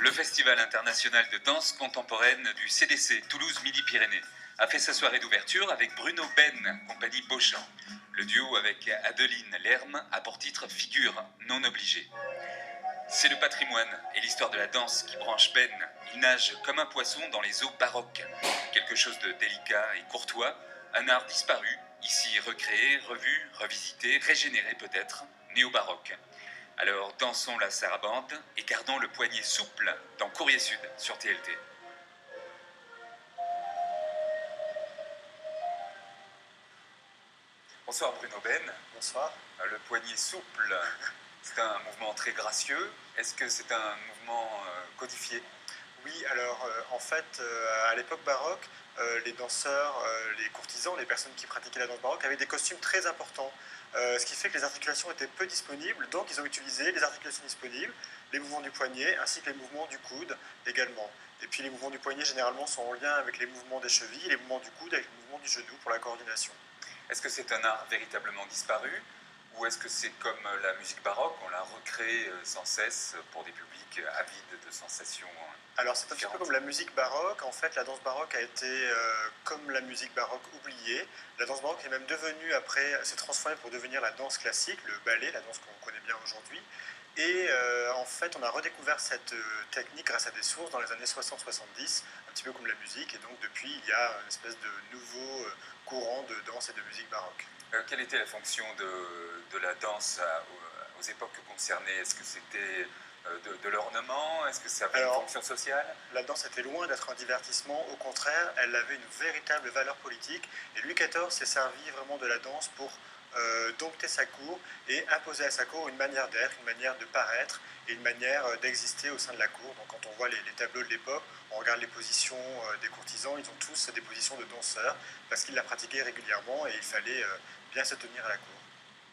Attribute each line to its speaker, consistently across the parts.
Speaker 1: Le Festival international de danse contemporaine du CDC Toulouse-Midi-Pyrénées a fait sa soirée d'ouverture avec Bruno Ben, compagnie Beauchamp. Le duo avec Adeline Lerme a pour titre Figure non obligée. C'est le patrimoine et l'histoire de la danse qui branche Ben. Il nage comme un poisson dans les eaux baroques. Quelque chose de délicat et courtois, un art disparu, ici recréé, revu, revisité, régénéré peut-être, néo-baroque. Alors dansons la sarabande et gardons le poignet souple dans Courrier Sud sur TLT. Bonsoir Bruno Ben.
Speaker 2: Bonsoir.
Speaker 1: Le poignet souple, c'est un mouvement très gracieux. Est-ce que c'est un mouvement codifié?
Speaker 2: Oui, alors en fait, à l'époque baroque, les danseurs, les courtisans, les personnes qui pratiquaient la danse baroque avaient des costumes très importants. Ce qui fait que les articulations étaient peu disponibles, donc ils ont utilisé les articulations disponibles, les mouvements du poignet ainsi que les mouvements du coude également. Et puis les mouvements du poignet généralement sont en lien avec les mouvements des chevilles, et les mouvements du coude avec les mouvements du genou pour la coordination.
Speaker 1: Est-ce que c'est un art véritablement disparu ou est-ce que c'est comme la musique baroque, on la recrée sans cesse pour des publics avides de sensations?
Speaker 2: Alors c'est un petit peu comme la musique baroque. En fait, la danse baroque a été, comme la musique baroque, oubliée. La danse baroque est même devenue, après, s'est transformée pour devenir la danse classique, le ballet, la danse qu'on connaît bien aujourd'hui. Et en fait, on a redécouvert cette technique grâce à des sources dans les années 60-70, un petit peu comme la musique. Et donc depuis, il y a une espèce de nouveau courant de danse et de musique baroque.
Speaker 1: Quelle était la fonction de la danse aux époques concernées? Est-ce que c'était de l'ornement? Est-ce que ça avait une fonction sociale?
Speaker 2: La danse était loin d'être un divertissement, au contraire, elle avait une véritable valeur politique. Et Louis XIV s'est servi vraiment de la danse pour dompter sa cour et imposer à sa cour une manière d'être, une manière de paraître et une manière d'exister au sein de la cour. Donc quand on voit les tableaux de l'époque, on regarde les positions des courtisans, ils ont tous des positions de danseurs parce qu'ils la pratiquaient régulièrement et il fallait bien se tenir à la cour.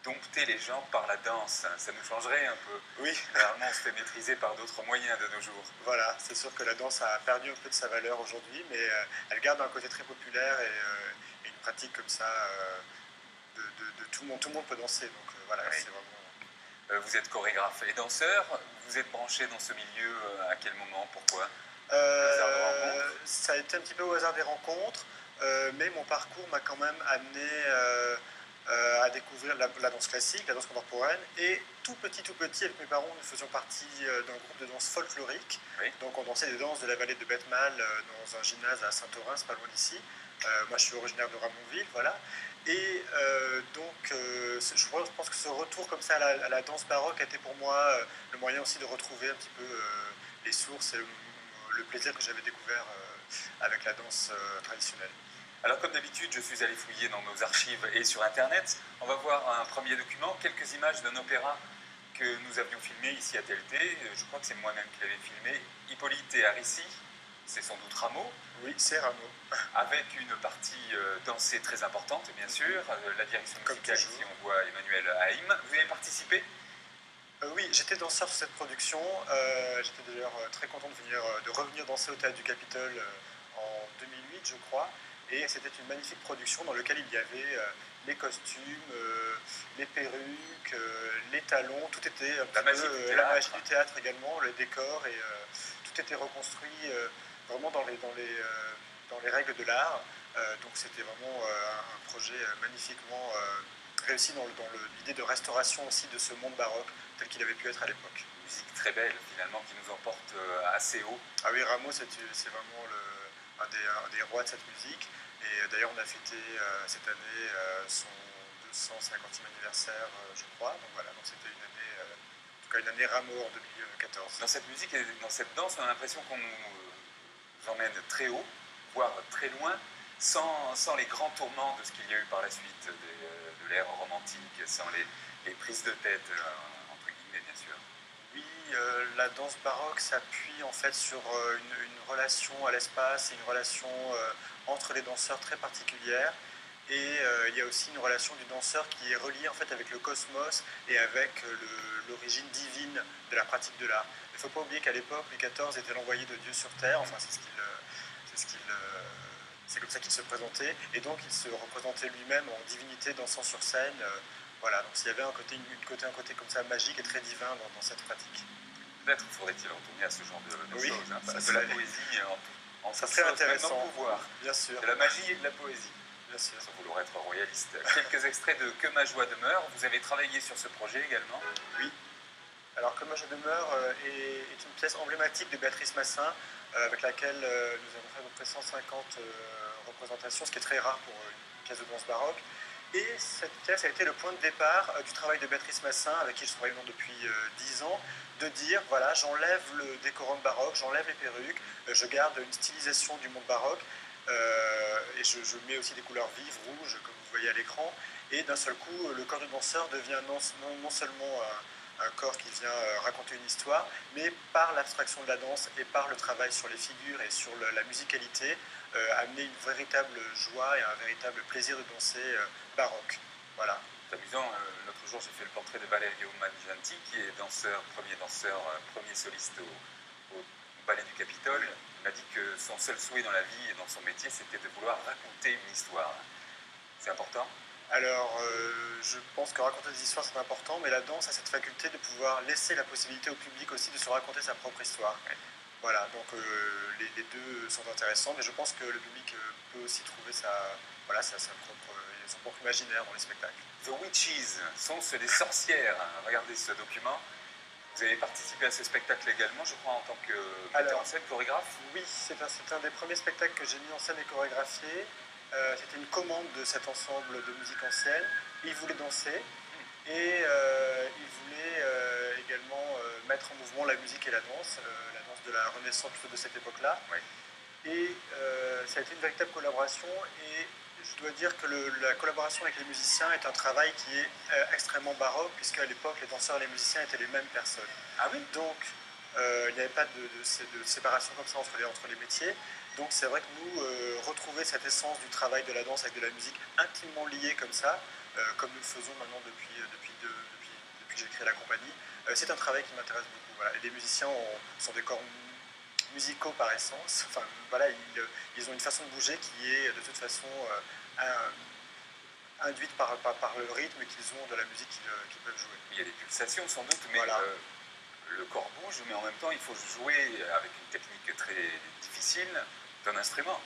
Speaker 1: Dompter les gens par la danse, ça nous changerait un peu.
Speaker 2: Oui.
Speaker 1: Généralement, on se fait maîtriser par d'autres moyens de nos jours.
Speaker 2: Voilà, c'est sûr que la danse a perdu un peu de sa valeur aujourd'hui, mais elle garde un côté très populaire et une pratique comme ça de tout le monde. Tout le monde peut danser, donc voilà,
Speaker 1: oui.
Speaker 2: c'est vraiment...
Speaker 1: Vous êtes chorégraphe et danseur, vous êtes branché dans ce milieu à quel moment? Pourquoi?
Speaker 2: Ça a été un petit peu au hasard des rencontres, mais mon parcours m'a quand même amené à découvrir la danse classique, la danse contemporaine, et tout petit, avec mes parents, nous faisions partie d'un groupe de danse folklorique.
Speaker 1: Oui.
Speaker 2: Donc on dansait des danses de la vallée de Bethmal dans un gymnase à Saint-Orens, pas loin d'ici. Moi je suis originaire de Ramonville, voilà. Et je pense que ce retour comme ça à la danse baroque a été pour moi le moyen aussi de retrouver un petit peu les sources et le plaisir que j'avais découvert avec la danse traditionnelle.
Speaker 1: Alors comme d'habitude, je suis allé fouiller dans nos archives et sur internet. On va voir un premier document, quelques images d'un opéra que nous avions filmé ici à TLT. Je crois que c'est moi-même qui l'avais filmé. Hippolyte et Aricie, c'est sans doute Rameau.
Speaker 2: Oui, c'est Rameau.
Speaker 1: Avec une partie dansée très importante, bien sûr. La direction musicale, ici on voit Emmanuel Haïm. Vous avez participé?
Speaker 2: Oui, j'étais danseur sur cette production. J'étais d'ailleurs très content de revenir danser au Théâtre du Capitole en 2008, je crois. Et c'était une magnifique production dans laquelle il y avait les costumes, les perruques, les talons, tout était
Speaker 1: la magie
Speaker 2: du théâtre également, le décor, et tout était reconstruit vraiment dans les règles de l'art. Donc c'était vraiment un projet magnifiquement réussi dans l'idée de restauration aussi de ce monde baroque tel qu'il avait pu être à l'époque.
Speaker 1: Une musique très belle finalement qui nous emporte assez haut.
Speaker 2: Ah oui, Rameau c'est vraiment un des rois de cette musique. Et d'ailleurs, on a fêté cette année son 250e anniversaire, je crois. Donc voilà, donc c'était une année, en tout cas une année Rameau en 2014.
Speaker 1: Dans cette musique et dans cette danse, on a l'impression qu'on nous emmène très haut, voire très loin, sans les grands tourments de ce qu'il y a eu par la suite, de l'ère romantique, sans les prises de tête, entre guillemets, bien sûr.
Speaker 2: Oui, la danse baroque s'appuie en fait sur une relation à l'espace et une relation entre les danseurs très particulière. Et il y a aussi une relation du danseur qui est reliée en fait avec le cosmos et avec l'origine divine de la pratique de l'art. Il ne faut pas oublier qu'à l'époque, Louis XIV était l'envoyé de Dieu sur Terre, enfin c'est comme ça qu'il se présentait, et donc il se représentait lui-même en divinité dansant sur scène. Voilà, donc il y avait un côté comme ça magique et très divin dans cette pratique.
Speaker 1: Peut-être faudrait-il retourner à ce genre de
Speaker 2: Oui,
Speaker 1: choses, hein,
Speaker 2: ça
Speaker 1: de la
Speaker 2: serait,
Speaker 1: poésie en
Speaker 2: ça
Speaker 1: toute
Speaker 2: serait
Speaker 1: chose, même dans
Speaker 2: intéressant,
Speaker 1: le pouvoir.
Speaker 2: bien sûr,
Speaker 1: De la magie et de la poésie,
Speaker 2: bien sûr.
Speaker 1: sans vouloir être royaliste. Quelques extraits de Que ma joie demeure. Vous avez travaillé sur ce projet également.
Speaker 2: Oui. Alors, Comme je demeure est une pièce emblématique de Béatrice Massin, avec laquelle nous avons fait à peu près 150 représentations, ce qui est très rare pour une pièce de danse baroque. Et cette pièce a été le point de départ du travail de Béatrice Massin, avec qui je travaille maintenant depuis 10 ans, de dire, voilà, j'enlève le décorum baroque, j'enlève les perruques, je garde une stylisation du monde baroque, et je mets aussi des couleurs vives, rouges, comme vous voyez à l'écran, et d'un seul coup, le corps du danseur devient non seulement un corps qui vient raconter une histoire, mais par l'abstraction de la danse et par le travail sur les figures et sur la musicalité, amener une véritable joie et un véritable plaisir de danser baroque. Voilà.
Speaker 1: C'est amusant, l'autre jour j'ai fait le portrait de Valerio Mangianti, qui est danseur, premier soliste au Ballet du Capitole. Il m'a dit que son seul souhait dans la vie et dans son métier, c'était de vouloir raconter une histoire. C'est important?
Speaker 2: Alors, je pense que raconter des histoires, c'est important, mais la danse a cette faculté de pouvoir laisser la possibilité au public aussi de se raconter sa propre histoire.
Speaker 1: Ouais.
Speaker 2: Voilà, donc les deux sont intéressants, mais je pense que le public peut aussi trouver son propre imaginaire dans les spectacles.
Speaker 1: The Witches sont des sorcières. Regardez ce document. Vous avez participé à ce spectacle également, je crois, en tant que metteur en scène, chorégraphe?
Speaker 2: Oui, c'est un des premiers spectacles que j'ai mis en scène et chorégraphié. C'était une commande de cet ensemble de musique en scène. Ils voulaient danser et ils voulaient également mettre en mouvement la musique et la danse de la Renaissance plutôt de cette époque-là.
Speaker 1: Oui.
Speaker 2: Et ça a été une véritable collaboration et je dois dire que la collaboration avec les musiciens est un travail qui est extrêmement baroque, puisqu'à l'époque, les danseurs et les musiciens étaient les mêmes personnes.
Speaker 1: Ah oui?
Speaker 2: Donc, il n'y avait pas de séparation comme ça entre les métiers. Donc, c'est vrai que nous, retrouver cette essence du travail de la danse avec de la musique intimement liée comme ça, comme nous le faisons maintenant depuis que j'ai créé la compagnie, c'est un travail qui m'intéresse beaucoup. Voilà. Et les musiciens sont des corps musicaux par essence. Enfin, voilà, ils ont une façon de bouger qui est de toute façon induite par le rythme qu'ils ont de la musique qu'ils peuvent jouer.
Speaker 1: Il y a des pulsations sans doute, mais
Speaker 2: voilà.
Speaker 1: Le corps bouge, mais en même temps il faut jouer avec une technique très difficile d'un instrument.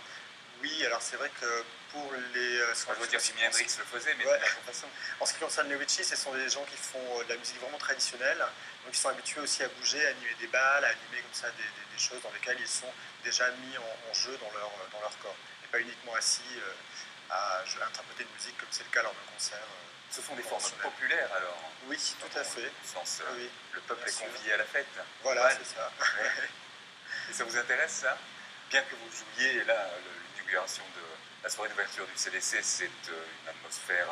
Speaker 2: Oui, alors c'est vrai que pour les...
Speaker 1: je veux dire, Jimi Hendrix le faisait, mais
Speaker 2: ouais.
Speaker 1: de la même façon.
Speaker 2: En ce qui concerne les witches, ce sont des gens qui font de la musique vraiment traditionnelle, donc ils sont habitués aussi à bouger, à animer des balles, à animer comme ça des choses dans lesquelles ils sont déjà mis en jeu dans leur corps, et pas uniquement assis à interpréter une musique comme c'est le cas lors d'un concert.
Speaker 1: Ce sont des formes populaires alors?
Speaker 2: Oui, tout à fait.
Speaker 1: Au sens,
Speaker 2: oui,
Speaker 1: le peuple est convié à la fête.
Speaker 2: Voilà, c'est ça.
Speaker 1: Ouais. Et ça vous intéresse, ça? Bien que vous jouiez, là, l'inauguration de la soirée d'ouverture du CDC, c'est une atmosphère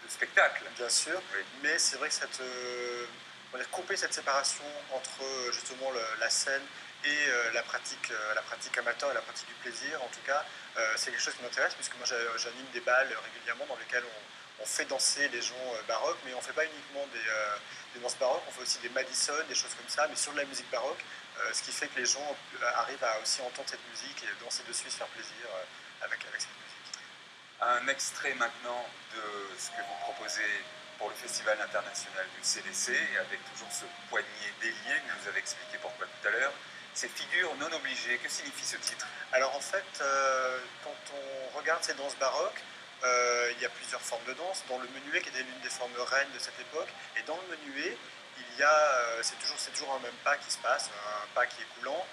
Speaker 1: de spectacle.
Speaker 2: Bien sûr, oui. Mais c'est vrai que couper cette séparation entre justement la scène et la pratique amateur et la pratique du plaisir, en tout cas, c'est quelque chose qui m'intéresse, puisque moi j'anime des balles régulièrement dans lesquelles on fait danser les gens baroques, mais on ne fait pas uniquement des danses baroques, on fait aussi des Madison, des choses comme ça, mais sur de la musique baroque, ce qui fait que les gens arrivent à aussi entendre cette musique et danser dessus, se faire plaisir avec cette musique.
Speaker 1: Un extrait maintenant de ce que vous proposez pour le Festival international du CDC, avec toujours ce poignet délié que vous avez expliqué pourquoi tout à l'heure. Ces figures non obligées, que signifie ce titre?
Speaker 2: Alors en fait, quand on regarde ces danses baroques, il y a plusieurs formes de danse, dans le menuet qui était l'une des formes reines de cette époque, et dans le menuet, il y a, c'est toujours un même pas qui se passe, un pas qui est coulant,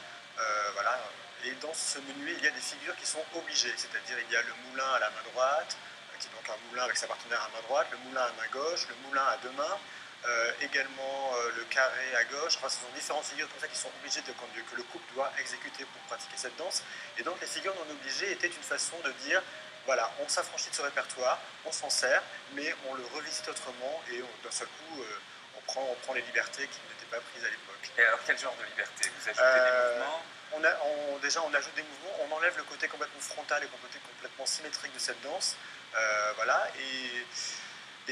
Speaker 2: voilà. Et dans ce menuet, il y a des figures qui sont obligées, c'est-à-dire il y a le moulin à la main droite, qui est donc un moulin avec sa partenaire à main droite, le moulin à main gauche, le moulin à deux mains, également le carré à gauche. Enfin, ce sont différentes figures comme ça qui sont obligées que le couple doit exécuter pour pratiquer cette danse. Et donc les figures non obligées étaient une façon de dire, voilà, on s'affranchit de ce répertoire, on s'en sert, mais on le revisite autrement et d'un seul coup, on prend les libertés qui n'étaient pas prises à l'époque.
Speaker 1: Et alors quel genre de liberté? Vous ajoutez des mouvements?
Speaker 2: Déjà, on ajoute des mouvements, on enlève le côté complètement frontal et le côté complètement symétrique de cette danse. Voilà, et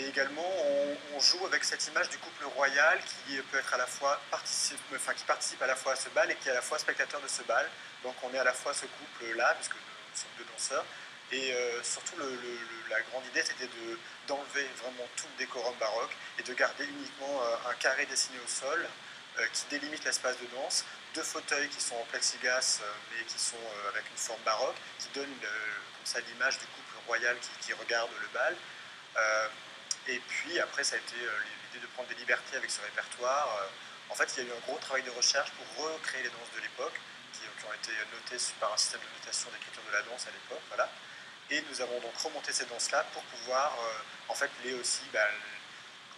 Speaker 2: également, on joue avec cette image du couple royal qui peut être à la fois qui participe à la fois à ce bal et qui est à la fois spectateur de ce bal. Donc on est à la fois ce couple-là, puisque nous sommes deux danseurs. Et surtout, la grande idée, c'était d'enlever vraiment tout le décorum baroque et de garder uniquement un carré dessiné au sol, qui délimitent l'espace de danse, 2 fauteuils qui sont en plexiglas mais qui sont avec une forme baroque, qui donnent comme ça l'image du couple royal qui regarde le bal. Et puis après, ça a été l'idée de prendre des libertés avec ce répertoire. En fait, il y a eu un gros travail de recherche pour recréer les danses de l'époque, qui ont été notées par un système de notation d'écriture de la danse à l'époque. Voilà. Et nous avons donc remonté ces danses-là pour pouvoir, en fait, les aussi,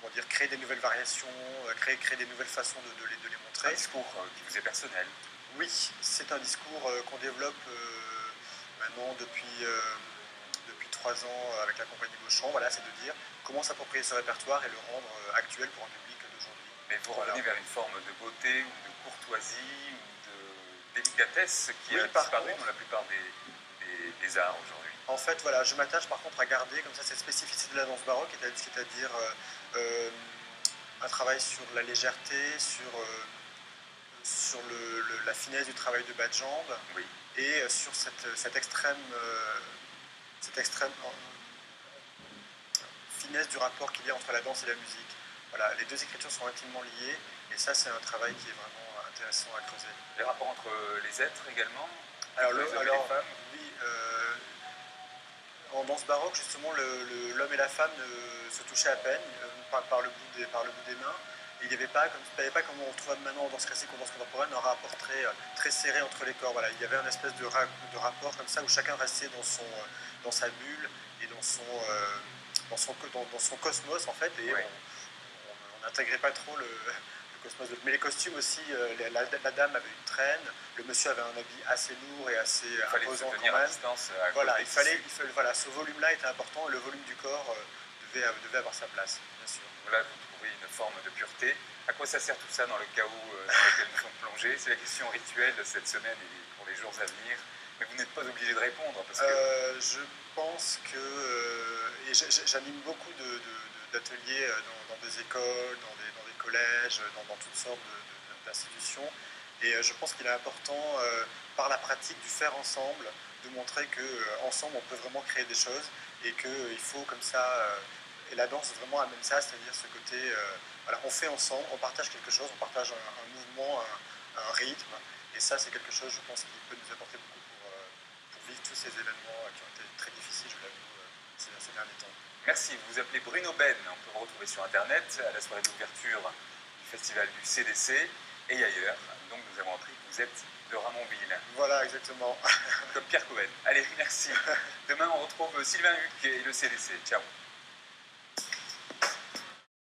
Speaker 2: comment dire, créer des nouvelles variations, créer des nouvelles façons de les montrer.
Speaker 1: Un discours qui vous est personnel.
Speaker 2: Oui, c'est un discours qu'on développe maintenant depuis 3 ans avec la compagnie Beauchamp. Voilà, c'est de dire comment s'approprier ce répertoire et le rendre actuel pour un public d'aujourd'hui.
Speaker 1: Mais vous revenez vers une forme de beauté ou de courtoisie ou de délicatesse qui a disparu dans la plupart des arts aujourd'hui.
Speaker 2: En fait, voilà, je m'attache par contre à garder comme ça cette spécificité de la danse baroque, c'est-à-dire un travail sur la légèreté, sur la finesse du travail de bas de jambe,
Speaker 1: oui,
Speaker 2: et sur cette extrême finesse du rapport qu'il y a entre la danse et la musique. Voilà, les deux écritures sont intimement liées, et ça c'est un travail qui est vraiment intéressant à creuser.
Speaker 1: Les rapports entre les êtres également,
Speaker 2: alors,
Speaker 1: les hommes et les femmes.
Speaker 2: Oui, en danse baroque, justement, l'homme et la femme se touchaient à peine par le bout des mains. Et il n'y avait pas, comme on retrouve maintenant en danse classique ou en danse contemporaine, un rapport très serré entre les corps. Voilà, il y avait un espèce de rapport comme ça où chacun restait dans sa bulle et dans son cosmos en fait. Et
Speaker 1: ouais,
Speaker 2: on n'intégrait pas trop le cosmos. Mais les costumes aussi, la dame avait une traîne, le monsieur avait un habit assez lourd et assez imposant quand même.
Speaker 1: À distance,
Speaker 2: voilà, voilà, ce volume-là était important et le volume du corps devait avoir sa place, bien sûr.
Speaker 1: Là, vous trouvez une forme de pureté. À quoi ça sert tout ça dans le chaos dans lequel nous sommes plongés? C'est la question rituelle de cette semaine et pour les jours à venir. Mais vous n'êtes pas obligé de répondre parce que...
Speaker 2: Je pense que et j'anime beaucoup d'ateliers dans des écoles, dans des collèges, dans toutes sortes d'institutions. Et je pense qu'il est important, par la pratique du faire ensemble, de montrer qu'ensemble on peut vraiment créer des choses et qu'il faut comme ça. Et la danse vraiment amène ça, c'est-à-dire ce côté, voilà, on fait ensemble, on partage quelque chose, on partage un mouvement, un rythme. Et ça, c'est quelque chose, je pense, qui peut nous apporter beaucoup pour vivre tous ces événements qui ont été très difficiles, je l'avoue, ces derniers temps.
Speaker 1: Merci, vous vous appelez Bruno Ben, on peut vous retrouver sur internet à la soirée d'ouverture du festival du CDC et ailleurs. Donc nous avons appris que vous êtes de Ramonville.
Speaker 2: Voilà, exactement.
Speaker 1: Comme Pierre Cohen. Allez, merci. Demain on retrouve Sylvain Huc et le CDC. Ciao.